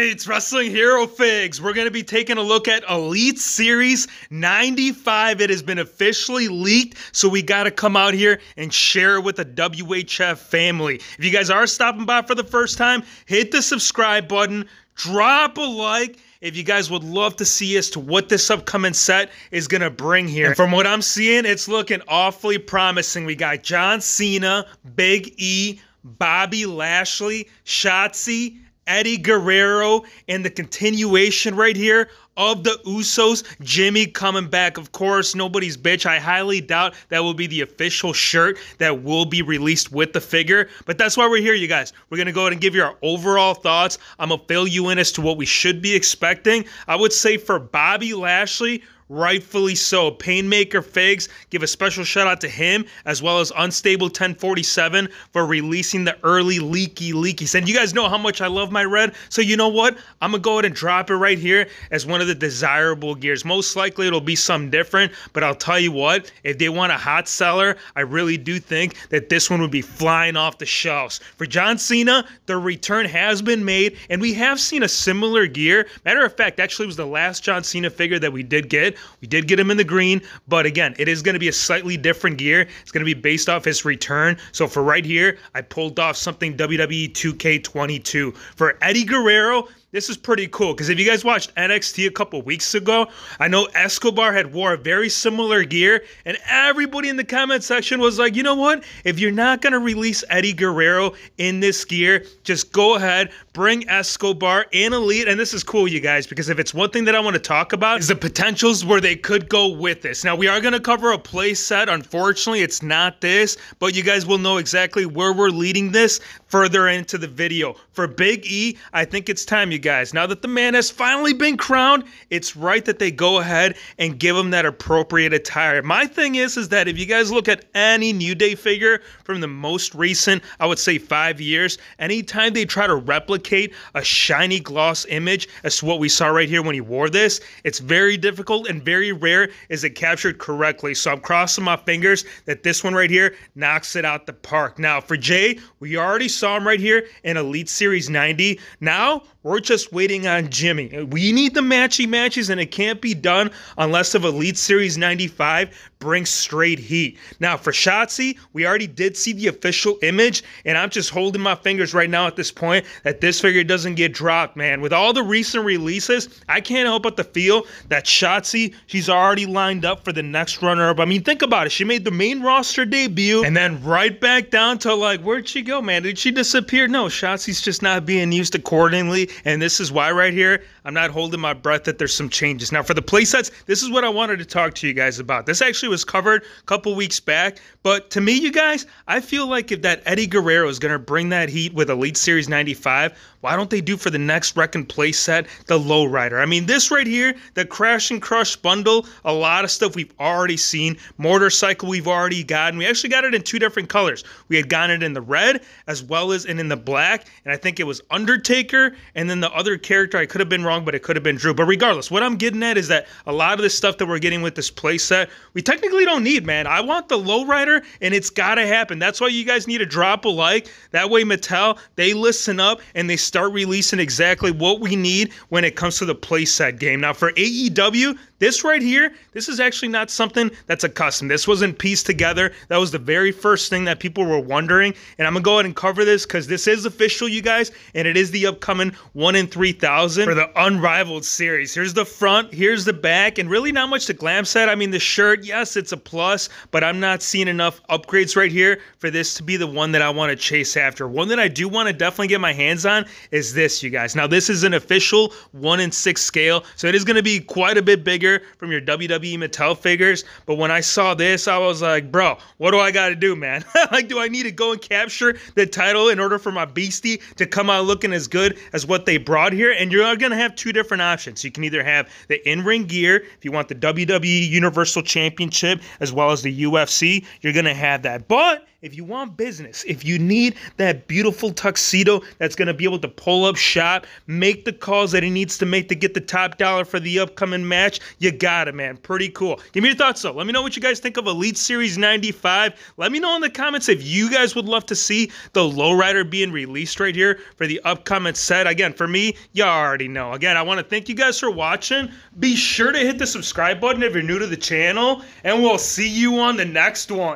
Alright, Wrestling Hero Figs. We're going to be taking a look at Elite Series 95. It has been officially leaked, so we got to come out here and share it with the WHF family. If you guys are stopping by for the first time, hit the subscribe button, drop a like if you guys would love to see as to what this upcoming set is going to bring here. And from what I'm seeing, it's looking awfully promising. We got John Cena, Big E, Bobby Lashley, Shotzi, Eddie Guerrero, and the continuation right here of the Usos, Jimmy coming back. Of course, nobody's bitch. I highly doubt that will be the official shirt that will be released with the figure, but that's why we're here, you guys. We're going to go ahead and give you our overall thoughts. I'm going to fill you in as to what we should be expecting. I would say for Bobby Lashley, rightfully so. Painmaker Figs, give a special shout out to him, as well as Unstable 1047 for releasing the early leakies. And you guys know how much I love my red, so you know what? I'm gonna go ahead and drop it right here as one of the desirable gears. Most likely it'll be something different, but I'll tell you what, if they want a hot seller, I really do think that this one would be flying off the shelves. For John Cena, the return has been made, and we have seen a similar gear. Matter of fact, actually it was the last John Cena figure that we did get. We did get him in the green, but again, it is going to be a slightly different gear. It's going to be based off his return. So for right here, I pulled off something WWE 2K22. For Eddie Guerrero, this is pretty cool, because if you guys watched NXT a couple weeks ago, I know Escobar had wore a very similar gear, and everybody in the comment section was like, you know what? If you're not going to release Eddie Guerrero in this gear, just go ahead, bring Escobar and Elite, and this is cool, you guys, because if it's one thing that I want to talk about is the potentials where they could go with this. Now, we are going to cover a play set. Unfortunately, it's not this, but you guys will know exactly where we're leading this further into the video. For Big E, I think it's time, you guys. Now that the man has finally been crowned, it's right that they go ahead and give him that appropriate attire. My thing is that if you guys look at any New Day figure from the most recent, I would say 5 years, anytime they try to replicate a shiny gloss image as to what we saw right here when he wore this, it's very difficult and very rare is it captured correctly. So I'm crossing my fingers that this one right here knocks it out the park. Now for Jay, we already saw him right here in Elite Series 90. Now we're just waiting on Jimmy. We need the matches, and it can't be done unless of Elite Series 95 brings straight heat. Now, for Shotzi, we already did see the official image, and I'm just holding my fingers right now at this point that this figure doesn't get dropped, man. With all the recent releases, I can't help but to feel that Shotzi, she's already lined up for the next runner-up. I mean, think about it. She made the main roster debut, and then right back down to, like, where'd she go, man? Did she disappear? No, Shotzi's just not being used accordingly. And this is why right here, I'm not holding my breath that there's some changes. Now for the playsets, this is what I wanted to talk to you guys about. This actually was covered a couple weeks back, but to me, you guys, I feel like if that Eddie Guerrero is going to bring that heat with Elite Series 95, why don't they do for the next Wreckin' playset the Lowrider? I mean, this right here, the Crash and Crush bundle, a lot of stuff we've already seen. Motorcycle we've already gotten. We actually got it in 2 different colors. We had gotten it in the red as well as in the black, and I think it was Undertaker, and then the other character, I could have been wrong, but it could have been Drew. But regardless, what I'm getting at is that a lot of this stuff that we're getting with this playset, we technically don't need, man. I want the Lowrider, and it's got to happen. That's why you guys need to drop a like. That way Mattel, they listen up, and they start releasing exactly what we need when it comes to the playset game. Now for AEW, this right here, this is actually not something that's a custom. This wasn't pieced together. That was the very first thing that people were wondering. And I'm going to go ahead and cover this because this is official, you guys. And it is the upcoming 1 in 3,000 for the Unrivaled series. Here's the front. Here's the back. And really not much to glance at. I mean, the shirt, yes, it's a plus. But I'm not seeing enough upgrades right here for this to be the one that I want to chase after. One that I do want to definitely get my hands on is this, you guys. Now, this is an official 1 in 6 scale. So it is going to be quite a bit bigger from your WWE Mattel figures, but when I saw this, I was like, bro, what do I got to do, man? Like, do I need to go and capture the title in order for my beastie to come out looking as good as what they brought here? And you're going to have 2 different options. You can either have the in-ring gear, if you want the WWE Universal Championship, as well as the UFC, you're going to have that. But if you want business, if you need that beautiful tuxedo that's going to be able to pull up shop, make the calls that he needs to make to get the top dollar for the upcoming match, you got it, man. Pretty cool. Give me your thoughts, though. Let me know what you guys think of Elite Series 95. Let me know in the comments if you guys would love to see the Lowrider being released right here for the upcoming set. Again, for me, me, you already know. Again, I want to thank you guys for watching. Be sure to hit the subscribe button if you're new to the channel, and we'll see you on the next one.